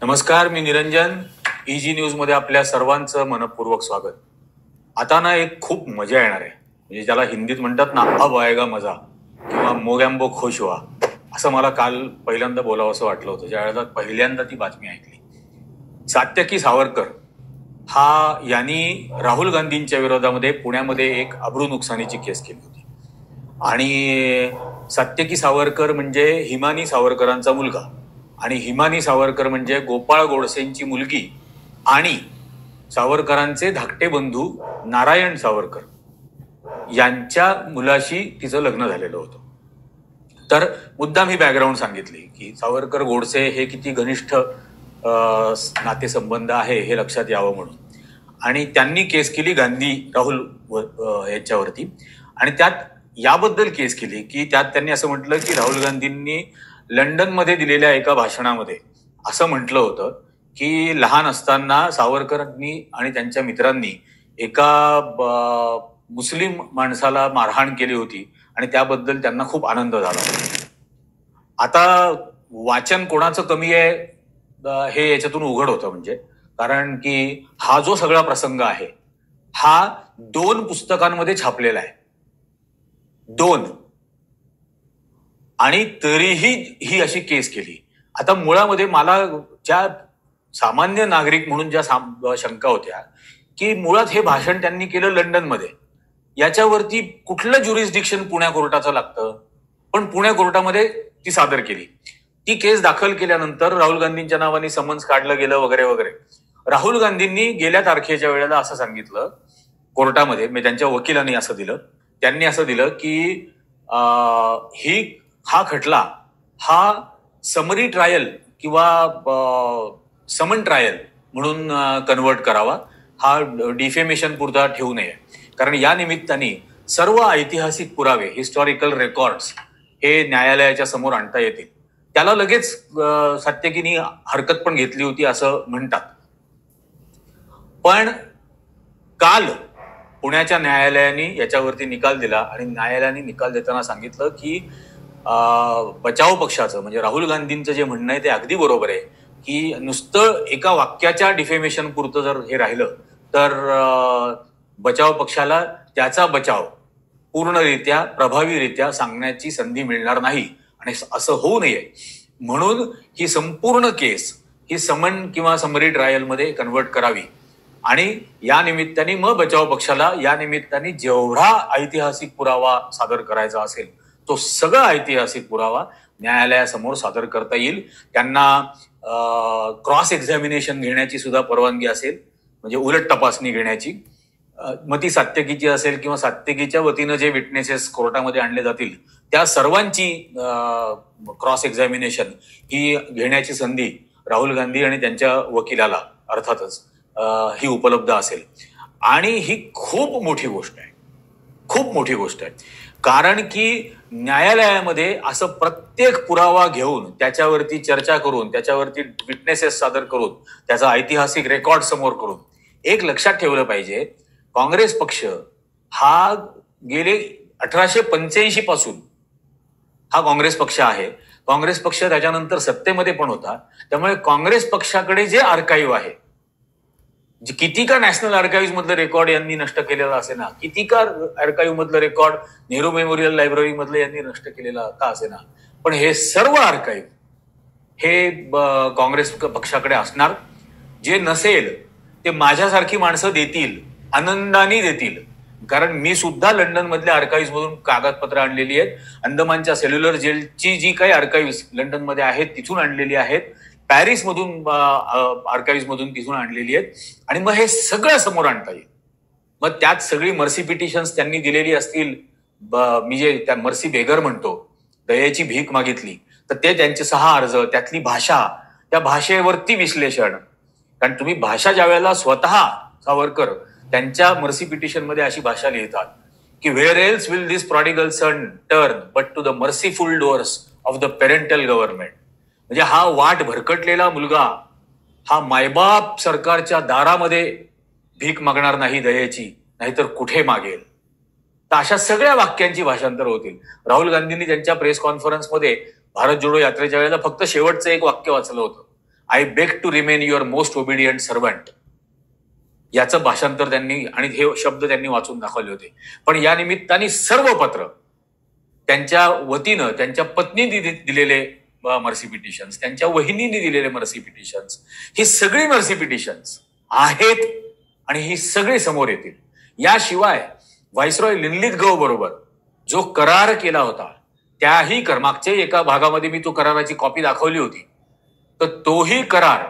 नमस्कार, मी Niranjan. Easy news मध्ये आपल्या सर्वांचं मनपूर्वक स्वागत. आता ना एक खूप मजा येणार आहे. म्हणजे ज्याला हिंदीत म्हणतात ना, अब आएगा मजा किंवा मोगॅम्बो खुश व्हा, असं मला काल पहिल्यांदा बोलावं असं वाटलं होतं ज्या वेळेला पहिल्यांदा ती बातमी ऐकली. सात्यकी सावरकर यांनी राहुल गांधींच्या विरोधामध्ये पुण्यामध्ये एक अब्रू नुकसानीची केस केली होती. आणि सात्यकी सावरकर म्हणजे हिमानी सावरकरांचा मुलगा, आणि हिमानी सावरकर म्हणजे गोपाळ गोडसेंची मुलगी आणि सावरकरांचे धाकटे बंधू नारायण सावरकर यांच्या मुलाशी तिचं लग्न झालेलं होतं. तर मुद्दाम ही बॅकग्राऊंड सांगितली की सावरकर गोडसे हे किती घनिष्ठ नातेसंबंध आहे हे लक्षात यावं म्हणून. आणि त्यांनी केस केली राहुल यांच्यावरती, आणि त्यात याबद्दल केस केली की त्यात त्यांनी असं म्हटलं की राहुल गांधींनी लंडनमध्ये दिलेल्या एका भाषणामध्ये असं म्हटलं होतं की लहान असताना सावरकरांनी आणि त्यांच्या मित्रांनी एका मुस्लिम माणसाला मारहाण केली होती आणि त्याबद्दल त्यांना खूप आनंद झाला. आता वाचन कोणाचं कमी आहे हे याच्यातून उघड होतं, म्हणजे कारण की हा जो सगळा प्रसंग आहे हा 2 पुस्तकांमध्ये छापलेला आहे, 2, आणि तरीही ही अशी केस केली. आता मुळामध्ये मला ज्या सामान्य नागरिक म्हणून ज्या शंका होत्या की मुळात हे भाषण त्यांनी केलं लंडनमध्ये, याच्यावरती कुठलं ज्युरिस्डिक्शन पुण्या कोर्टाचं लागतं, पण पुण्या कोर्टामध्ये ती सादर केली. ती केस दाखल केल्यानंतर राहुल गांधींच्या नावाने समन्स काढलं गेलं वगैरे वगैरे. राहुल गांधींनी गेल्या तारखेच्या वेळेला असं सांगितलं कोर्टामध्ये, म्हणजे त्यांच्या वकिलांनी असं दिलं, त्यांनी असं दिलं की हा खटला हा समरी ट्रायल किंवा समन ट्रायल म्हणून कन्वर्ट करावा, हा डिफेमेशन पुरता ठेवू नये. कारण या निमित्ताने सर्व ऐतिहासिक पुरावे, हिस्टॉरिकल रेकॉर्ड्स हे न्यायालयाच्या समोर आणता येतील. त्याला लगेच सात्यकीनी हरकत पण घेतली होती असं म्हणतात. पण काल पुण्याच्या न्यायालयाने याच्यावरती निकाल दिला, आणि न्यायालयाने निकाल देताना सांगितलं की बचाव पक्षाचं म्हणजे राहुल गांधींचं जे म्हणणं आहे ते अगदी बरोबर आहे की नुसतं एका वाक्याच्या डिफेमेशन पुरतं जर हे राहिलं तर बचाव पक्षाला त्याचा बचाव पूर्णरित्या प्रभावीरित्या सांगण्याची संधी मिळणार नाही, आणि असं होऊ नये म्हणून ही संपूर्ण केस ही समन किंवा समरी ट्रायल मध्ये कन्वर्ट करावी. आणि या निमित्ताने मग बचाव पक्षाला या निमित्ताने जेवढा ऐतिहासिक पुरावा सादर करायचा असेल तो सगळा ऐतिहासिक पुरावा न्यायालयासमोर सादर करता येईल. त्यांना क्रॉस एक्झामिनेशन घेण्याची सुद्धा परवानगी असेल, म्हणजे उलट तपासणी घेण्याची. मग ती सात्यकीची असेल किंवा सात्यकीच्या वतीनं जे विटनेसेस कोर्टामध्ये आणले जातील त्या सर्वांची क्रॉस एक्झामिनेशन ही घेण्याची संधी राहुल गांधी आणि त्यांच्या वकिलाला अर्थातच ही उपलब्ध असेल. आणि ही खूप मोठी गोष्ट आहे, खूप मोठी गोष्ट आहे. कारण की न्यायालयामध्ये असं प्रत्येक पुरावा घेऊन त्याच्यावरती चर्चा करून त्याच्यावरती विटनेसेस सादर करून त्याचा ऐतिहासिक रेकॉर्ड समोर करून एक लक्षात ठेवलं पाहिजे, काँग्रेस पक्ष हा गेले 1885 पासून हा काँग्रेस पक्ष आहे. काँग्रेस पक्ष त्याच्यानंतर सत्तेमध्ये पण होता. त्यामुळे काँग्रेस पक्षाकडे जे आर्काईव्ह आहे, किती का नॅशनल आर्काईव्ह मधलं रेकॉर्ड यांनी नष्ट केलेला असे ना, किती का आर्काईव्ह मधलं रेकॉर्ड नेहरू मेमोरियल लायब्ररी मधलं यांनी नष्ट केलेला का असे ना, पण हे सर्व आर्काईव्ह हे काँग्रेस पक्षाकडे असणार. जे नसेल ते माझ्यासारखी माणसं देतील, आनंदाने देतील. कारण मी सुद्धा लंडन मधल्या आर्काईव्ह मधून कागदपत्र आणलेली आहेत. अंदमानच्या सेल्युलर जेलची जी काही आर्काईव्ह लंडन मध्ये आहेत तिथून आणलेली आहेत, पॅरिस मधून आर्काईव्ह मधून तिथून आणलेली आहेत, आणि मग हे सगळं समोर आणता येईल. मग त्यात सगळी मर्सी पिटिशन्स त्यांनी दिलेली असतील, मी जे त्या मर्सी बेगर म्हणतो, दयेची भीक मागितली, तर ते त्यांचे 6 अर्ज, त्यातली भाषा, त्या भाषेवरती विश्लेषण. कारण तुम्ही भाषा ज्या वेळेला स्वतः सावरकर त्यांच्या मर्सी पिटिशन मध्ये अशी भाषा लिहितात की where else will this prodigal son turn but to the merciful doors of the parental government. म्हणजे हा वाट भरकटलेला मुलगा हा मायबाप सरकारच्या दारामध्ये भीक मागणार नाही दयेची, नाहीतर कुठे मागेल. तर अशा सगळ्या वाक्यांची भाषांतर होतील. राहुल गांधींनी त्यांच्या प्रेस कॉन्फरन्समध्ये भारत जोडो यात्रेच्या वेळेला फक्त शेवटचं एक वाक्य वाचलं होतं, I beg to remain your most obedient servant. याचं भाषांतर त्यांनी आणि हे शब्द त्यांनी वाचून दाखवले होते. पण या निमित्ताने सर्व पत्र, त्यांच्या वतीनं त्यांच्या पत्नीने दिलेले मर्सी पिटिशन्स, त्यांच्या वहिनीने दिलेले मर्सी पिटिशन्स, ही सगळी मर्सी पिटिशन्स आहेत आणि ही सगळी समोर येतील. याशिवाय व्हाईसरॉय लिनलिथगो बरोबर जो करार केला होता, त्याही मागच्या एका भागामध्ये मी तो कराराची कॉपी दाखवली होती. तर तोही करार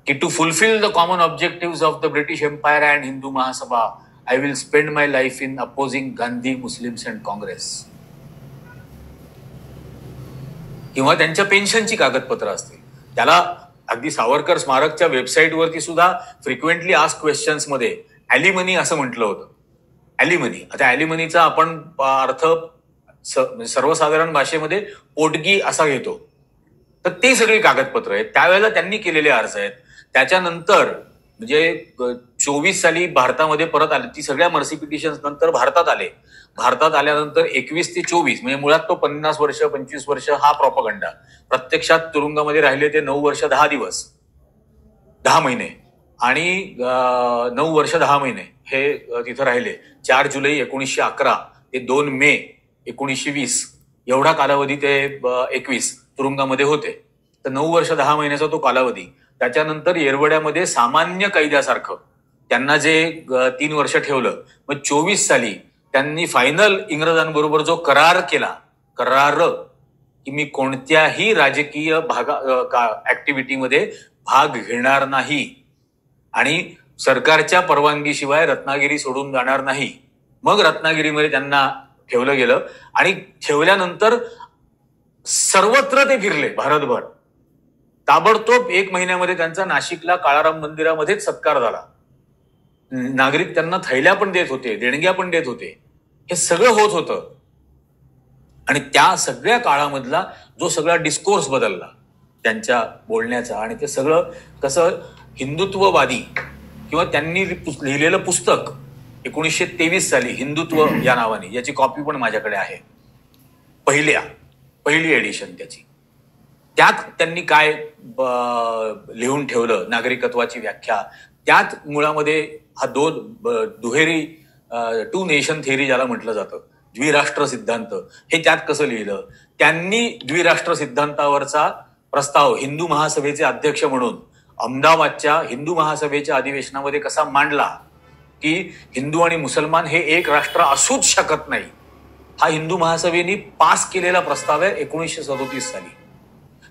की to fulfil the common objective of the British Empire and Hindu Mahasabha I will spend my life in opposing Gandhi, Muslims and Congress, किंवा त्यांच्या पेन्शनची कागदपत्र असतील. त्याला अगदी सावरकर स्मारकच्या वेबसाईटवरती सुद्धा फ्रिक्वेंटली आस्क क्वेश्चन्स मध्ये ॲलिमनी असं म्हटलं होतं. ॲलिमनी, आता ॲलिमनीचा आपण अर्थ सर्वसाधारण भाषेमध्ये पोटगी असा घेतो. तर ते सगळी कागदपत्र आहेत, त्यावेळेला त्यांनी केलेले अर्ज आहेत. त्याच्यानंतर म्हणजे 24 साली भारतामध्ये परत आले, ती सगळ्या मर्सी पिटिशन्स नंतर भारतात आले. भारतात आल्यानंतर 21 ते 24 म्हणजे मुळात तो 50 वर्ष 25 वर्ष हा प्रॉपगंडा. प्रत्यक्षात तुरुंगामध्ये राहिले ते 9 वर्ष 10 दिवस 10 महिने आणि 9 वर्ष 10 महिने हे तिथं राहिले. 4 जुलै 1911 ते 2 मे 1920 एवढा कालावधी ते 21 तुरुंगामध्ये होते. तर 9 वर्ष 10 महिन्याचा तो कालावधी. त्याच्यानंतर येरवड्यामध्ये सामान्य कैद्यासारखं त्यांना जे 3 वर्ष ठेवलं. मग 24 साली त्यांनी फायनल इंग्रजांबरोबर जो करार केला, की मी कोणत्याही राजकीय ऍक्टिव्हिटीमध्ये भाग घेणार नाही आणि सरकारच्या परवानगीशिवाय रत्नागिरी सोडून जाणार नाही. मग रत्नागिरीमध्ये त्यांना ठेवलं गेलं आणि ठेवल्यानंतर सर्वत्र ते फिरले भारतभर. ताबडतोब 1 महिन्यामध्ये त्यांचा नाशिकला काळाराम मंदिरामध्येच सत्कार झाला. नागरिक त्यांना थैल्या पण देत होते, देणग्या पण देत होते. हे सगळं होत होतं आणि त्या सगळ्या काळामधला जो सगळा डिस्कोर्स बदलला त्यांच्या बोलण्याचा, आणि ते सगळं कसं हिंदुत्ववादी किंवा त्यांनी लिहिलेलं पुस्तक 1923 साली हिंदुत्व या नावाने, याची कॉपी पण माझ्याकडे आहे, पहिली एडिशन त्याची. त्यात त्यांनी काय लिहून ठेवलं, नागरिकत्वाची व्याख्या, त्यात मुळामध्ये हा दुहेरी 2 नेशन थेअरी ज्याला म्हटलं जातं, द्विराष्ट्र सिद्धांत, हे त्यात कसं लिहिलं. त्यांनी द्विराष्ट्र सिद्धांतावरचा प्रस्ताव हिंदू महासभेचे अध्यक्ष म्हणून अहमदाबादच्या हिंदू महासभेच्या अधिवेशनामध्ये कसा मांडला की हिंदू आणि मुसलमान हे एक राष्ट्र असूच शकत नाही, हा हिंदू महासभेने पास केलेला प्रस्ताव आहे 1937 साली.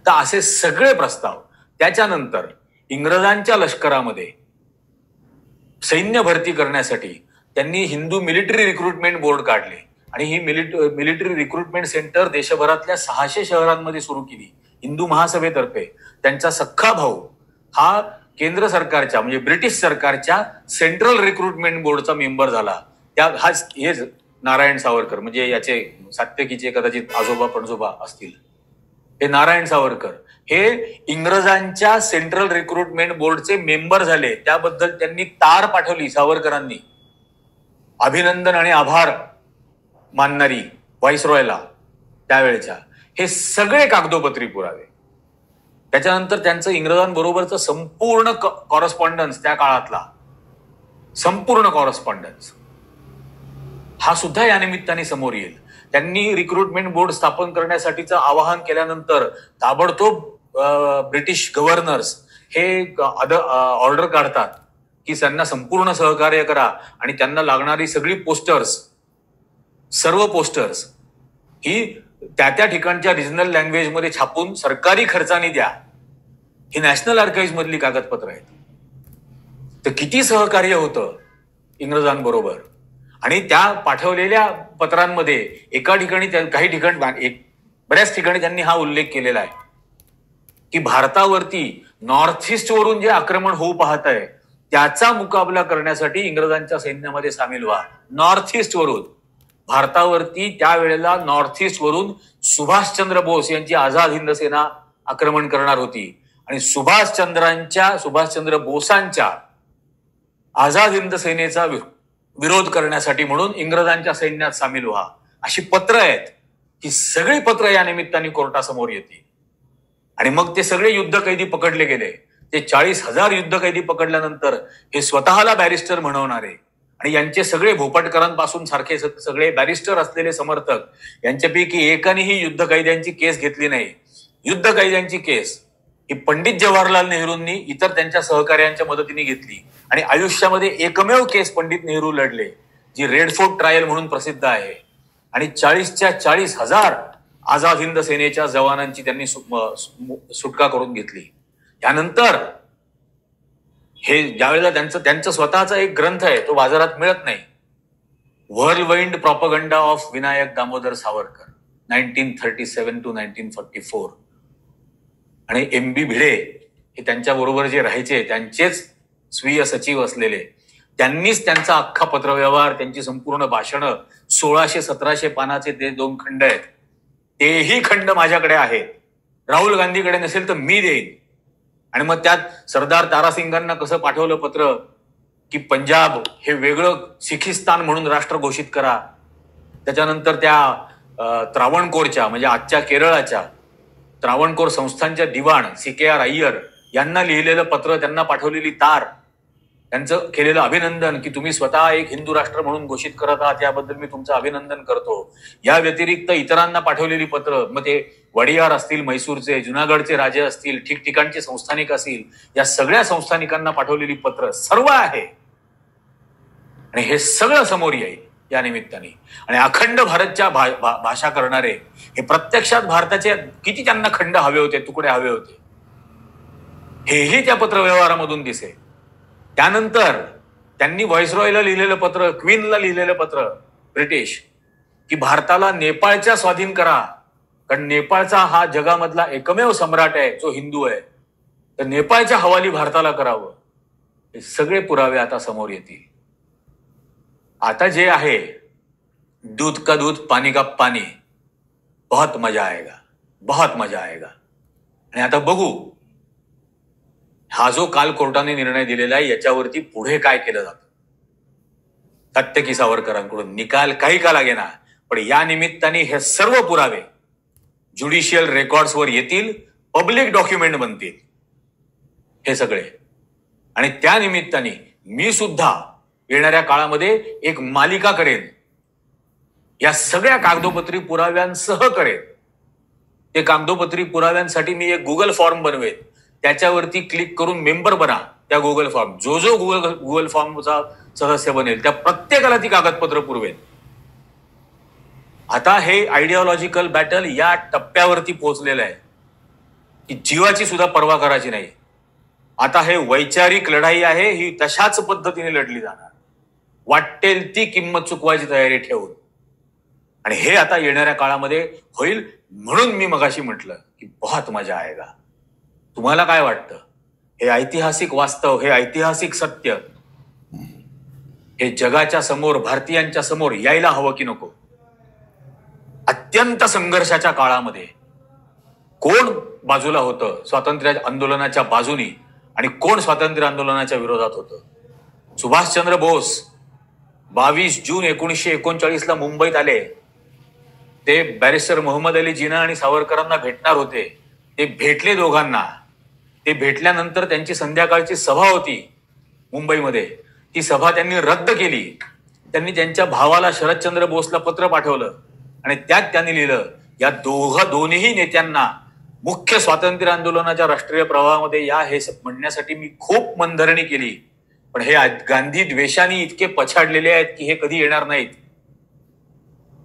तर असे सगळे प्रस्ताव. त्याच्यानंतर इंग्रजांच्या लष्करामध्ये सैन्य भरती करण्यासाठी त्यांनी हिंदू मिलिटरी रिक्रुटमेंट बोर्ड काढले आणि ही मिलिटरी रिक्रुटमेंट सेंटर देशभरातल्या 600 शहरांमध्ये सुरू केली हिंदू महासभेतर्फे. त्यांचा सख्खा भाऊ हा केंद्र सरकारच्या म्हणजे ब्रिटिश सरकारच्या सेंट्रल रिक्रुटमेंट बोर्डचा मेंबर झाला. हे नारायण सावरकर, म्हणजे याचे सात्यकीचे कदाचित आजोबा पणजोबा असतील, हे नारायण सावरकर हे इंग्रजांच्या सेंट्रल रिक्रुटमेंट बोर्डचे मेंबर झाले. त्याबद्दल त्यांनी तार पाठवली सावरकरांनी, अभिनंदन आणि आभार मानणारी व्हाईसरॉयला त्यावेळेच्या. हे सगळे कागदोपत्री पुरावे. त्याच्यानंतर त्यांचं इंग्रजांबरोबरचं संपूर्ण कॉरस्पॉन्डन्स, त्या काळातला संपूर्ण कॉरस्पॉन्डन्स, हा सुद्धा या निमित्ताने समोर येईल. त्यांनी रिक्रुटमेंट बोर्ड स्थापन करण्यासाठीचं आवाहन केल्यानंतर ताबडतोब ब्रिटिश गव्हर्नर्स हे ऑर्डर काढतात की त्यांना संपूर्ण सहकार्य करा आणि त्यांना लागणारी सगळी पोस्टर्स, सर्व पोस्टर्स ही त्या ठिकाणच्या रिजनल लँग्वेजमध्ये छापून सरकारी खर्चाने द्या. ही नॅशनल आर्काइव्ह मधली कागदपत्र आहेत. तर किती सहकार्य होतं इंग्रजांबरोबर. आणि त्या पाठवलेल्या पत्रांमध्ये एका ठिकाणी काही ठिकाणी बऱ्याच ठिकाणी त्यांनी हा उल्लेख केलेला आहे की भारतावरती नॉर्थ ईस्ट वरून जे आक्रमण होऊ पाहत आहे त्याचा मुकाबला करण्यासाठी इंग्रजांच्या सैन्यामध्ये सामील व्हा. नॉर्थ ईस्ट वरून भारतावरती त्यावेळेला नॉर्थ ईस्ट वरून सुभाषचंद्र बोस यांची आझाद हिंद सेना आक्रमण करणार होती आणि सुभाषचंद्र बोसांच्या आझाद हिंद सेनेचा विरोध करण्यासाठी म्हणून इंग्रजांच्या सैन्यात सामील व्हा, अशी पत्र आहेत. ही सगळी पत्र या निमित्ताने कोर्टासमोर येतील आणि मग ते सगळे युद्ध कैदी पकडले गेले. ते 40,000 युद्ध कैदी पकडल्यानंतर हे स्वतःला बॅरिस्टर म्हणवणारे आणि यांचे सगळे भोपटकरांपासून सारखे सगळे बॅरिस्टर असलेले समर्थक यांच्यापैकी एकानेही युद्ध कैद्यांची केस घेतली नाही. युद्ध कैद्यांची केस ही पंडित जवाहरलाल नेहरूंनी इतर त्यांच्या सहकार्यांच्या मदतीने घेतली आणि आयुष्यामध्ये एकमेव केस पंडित नेहरू लढले जी रेड फोर्ट ट्रायल म्हणून प्रसिद्ध आहे. आणि 40च्या 40,000 आझाद हिंद सेनेच्या जवानांची त्यांनी सुटका करून घेतली. यानंतर हे ज्यावेळेला त्यांचं स्वतःचा एक ग्रंथ आहे तो बाजारात मिळत नाही. व्हर्लवाइंड प्रॉपगंडा ऑफ विनायक दामोदर सावरकर 1937 to 1944 आणि MB भिडे हे त्यांच्या बरोबर जे राहायचे त्यांचेच स्वीय सचिव असलेले त्यांनीच त्यांचा अख्खा पत्रव्यवहार त्यांची संपूर्ण भाषणं 1600-1700 पानाचे ते 2 खंड आहेत. तेही खंड माझ्याकडे आहेत. राहुल गांधीकडे नसेल तर मी देईन. आणि मग त्यात सरदार तारासिंगांना कसं पाठवलं पत्र की पंजाब हे वेगळं सिखिस्तान म्हणून राष्ट्र घोषित करा. त्याच्यानंतर त्या त्रावणकोरच्या म्हणजे आजच्या केरळाच्या त्रावणकोर संस्थांच्या दिवाण CKR अय्यर यांना लिहिलेलं पत्र, त्यांना पाठवलेली तार, त्यांचं केलेलं अभिनंदन की तुम्ही स्वतः एक हिंदू राष्ट्र म्हणून घोषित करत आहात याबद्दल मी तुमचं अभिनंदन करतो. या व्यतिरिक्त इतरांना पाठवलेली पत्र, मग ते वडियार असतील, म्हैसूरचे, जुनागडचे राजे असतील, ठिकठिकाणचे संस्थानिक असतील, या सगळ्या संस्थानिकांना पाठवलेली पत्र सर्व आहे. आणि हे सगळं समोर येईल या निमित्ताने. आणि अखंड भारतच्या भाषा करणारे हे प्रत्यक्षात भारताचे किती त्यांना खंड हवे होते, तुकडे हवे होते, हेही त्या पत्रव्यवहारामधून दिसे. त्यानंतर त्यांनी व्हाईसरॉयला लिहिलेलं पत्र, क्वीनला लिहिलेलं पत्र ब्रिटिश की भारताला नेपाळच्या स्वाधीन करा, कारण नेपाळचा हा जगामधला एकमेव सम्राट आहे जो हिंदू आहे, तर नेपाळच्या हवाली भारताला करावं. हे सगळे पुरावे आता समोर येतील. आता जे आहे दूध का दूध पानी का पानी, बहुत मजा आएगा, बहुत मजा आएगा. आणि आता बघू हा जो काल कोर्टाने निर्णय दिलेला आहे याच्यावरती पुढे काय केलं जातं. सत्य की सावरकरांकडून निकाल काही का लागेना, पण या निमित्ताने हे सर्व पुरावे ज्युडिशियल रेकॉर्ड्सवर येतील, पब्लिक डॉक्युमेंट बनतील हे सगळे. आणि त्या निमित्ताने मी सुद्धा येणाऱ्या काळामध्ये एक मालिका करेन, या सगळ्या कागदोपत्री पुराव्यांसह करेन. ते कागदोपत्री पुराव्यांसाठी मी एक गुगल फॉर्म बनवेन, त्याच्यावरती क्लिक करून मेंबर बना त्या गुगल फॉर्म. जो गुगल फॉर्मचा सदस्य बनेल त्या प्रत्येकाला ती कागदपत्र पुरवेल. आता हे आयडिओलॉजिकल बॅटल या टप्प्यावरती पोहोचलेलं आहे की जीवाची सुद्धा पर्वा करायची नाही. आता हे वैचारिक लढाई आहे, ही तशाच पद्धतीने लढली जाणार, वाटेल ती किंमत चुकवायची तयारी ठेवून. आणि हे आता येणाऱ्या काळामध्ये होईल. म्हणून मी मगाशी म्हटलं की बहुत मजा आएगा. तुम्हाला काय वाटतं? हे ऐतिहासिक वास्तव, हे ऐतिहासिक सत्य हे जगाच्या समोर, भारतीयांच्या समोर यायला हवं की नको? अत्यंत संघर्षाच्या काळामध्ये कोण बाजूला होतं स्वातंत्र्य आंदोलनाच्या बाजूनी आणि कोण स्वातंत्र्य आंदोलनाच्या विरोधात होतं? सुभाषचंद्र बोस 22 जून 1939ला मुंबईत आले. ते बॅरिस्टर मोहम्मद अली जिना आणि सावरकरांना भेटणार होते. ते भेटले दोघांना. ते भेटल्यानंतर त्यांची संध्याकाळची सभा होती मुंबईमध्ये. ती सभा त्यांनी रद्द केली. त्यांनी त्यांच्या भावाला शरदचंद्र बोसला पत्र पाठवलं आणि त्यात त्यांनी लिहिलं, या दोन्ही नेत्यांना मुख्य स्वातंत्र्य आंदोलनाच्या राष्ट्रीय प्रवाहामध्ये या हे म्हणण्यासाठी मी खूप मनधरणी केली, पण हे गांधी द्वेषाने इतके पछाडलेले आहेत की हे कधी येणार नाहीत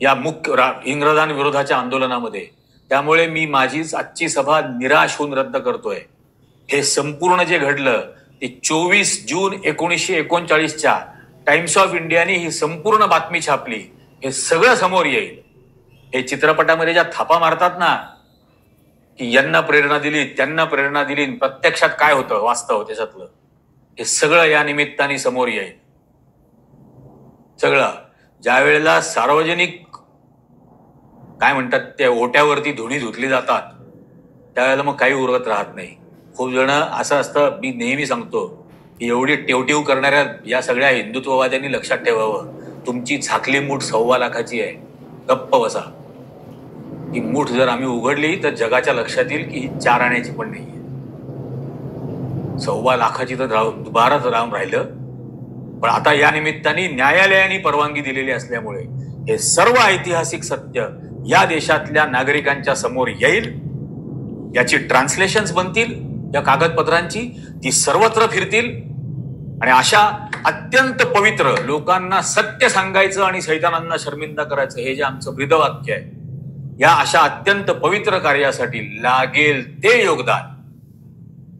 या मुख्य इंग्रजांविरोधाच्या आंदोलनामध्ये. त्यामुळे मी माझीच आजची सभा निराश होऊन रद्द करतोय. हे संपूर्ण जे घडलं ते 24 जून 1939च्या टाइम्स ऑफ इंडियाने ही संपूर्ण बातमी छापली. हे सगळं समोर येईल. हे चित्रपटामध्ये ज्या थापा मारतात ना की यांना प्रेरणा दिली, त्यांना प्रेरणा दिली, प्रत्यक्षात काय होतं वास्तव त्याच्यातलं, हे सगळं या निमित्ताने समोर येईल. सगळं ज्या वेळेला सार्वजनिक काय म्हणतात त्या ओट्यावरती धुणी धुतली जातात त्यावेळेला मग काही उरत राहत नाही. खूप जण असं असतं, मी नेहमी सांगतो की एवढी टेवटीव करणाऱ्या या सगळ्या हिंदुत्ववाद्यांनी लक्षात ठेवावं, तुमची झाकली मूठ 1.25 लाखाची आहे. गप्प बसा. ही मूठ जर आम्ही उघडली तर जगाच्या लक्षात येईल की ही 4 आण्याची पण नाहीये. 1.25 लाखाची तर दुबाराच राहून राहिलं. पण आता या निमित्ताने न्यायालयाने परवानगी दिलेली असल्यामुळे हे सर्व ऐतिहासिक सत्य या देशातल्या नागरिकांच्या समोर येईल. याची ट्रान्सलेशन्स बनतील, या कागदपत्रांची ती सर्वत्र फिरतील आणि अशा अत्यंत पवित्र लोकांना सत्य सांगायचं आणि सैतानांना शर्मिंदा करायचं हे जे आमचं ब्रीदवाक्य आहे, या अशा अत्यंत पवित्र कार्यासाठी लागेल ते योगदान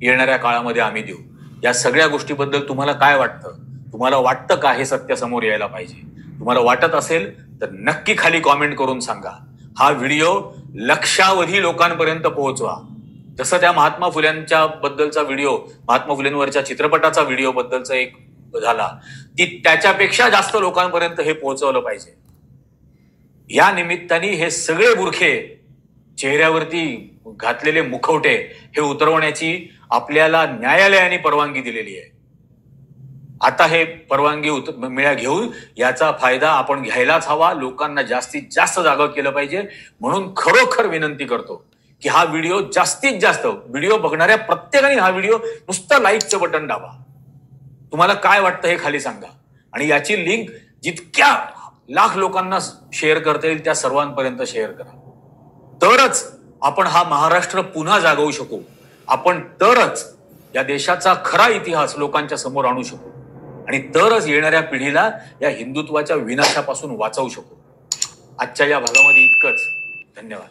येणाऱ्या काळामध्ये आम्ही देऊ. या सगळ्या गोष्टीबद्दल तुम्हाला काय वाटतं? तुम्हाला वाटतं का हे सत्य समोर यायला पाहिजे? तुम्हाला वाटत असेल तर नक्की खाली कॉमेंट करून सांगा. हा व्हिडिओ लक्षावधी लोकांपर्यंत पोहोचवा. जसं त्या महात्मा फुल्यांच्या बद्दलचा व्हिडिओ, महात्मा फुलेंवरच्या चित्रपटाचा व्हिडिओ बद्दलचा एक झाला, ती त्याच्यापेक्षा जास्त लोकांपर्यंत हे पोहोचवलं पाहिजे. या निमित्ताने हे सगळे बुरखे चेहऱ्यावरती घातलेले मुखवटे हे उतरवण्याची आपल्याला न्यायालयाने परवानगी दिलेली आहे. आता हे परवानगी घेऊन याचा फायदा आपण घ्यायलाच हवा. लोकांना जास्तीत जास्त जागं केलं पाहिजे. म्हणून खरोखर विनंती करतो की हा व्हिडिओ जास्तीत जास्त, व्हिडिओ बघणाऱ्या प्रत्येकाने हा व्हिडिओ नुसतं लाईकचं बटन दाबा. तुम्हाला काय वाटतं हे खाली सांगा आणि याची लिंक जितक्या लाख लोकांना शेअर करता येईल त्या सर्वांपर्यंत शेअर करा. तरच आपण हा महाराष्ट्र पुन्हा जागवू शकू. आपण तरच या देशाचा खरा इतिहास लोकांच्या समोर आणू शकू आणि तरच येणाऱ्या पिढीला या हिंदुत्वाच्या विनाशापासून वाचवू शकू. आजच्या या भागामध्ये इतकंच. धन्यवाद.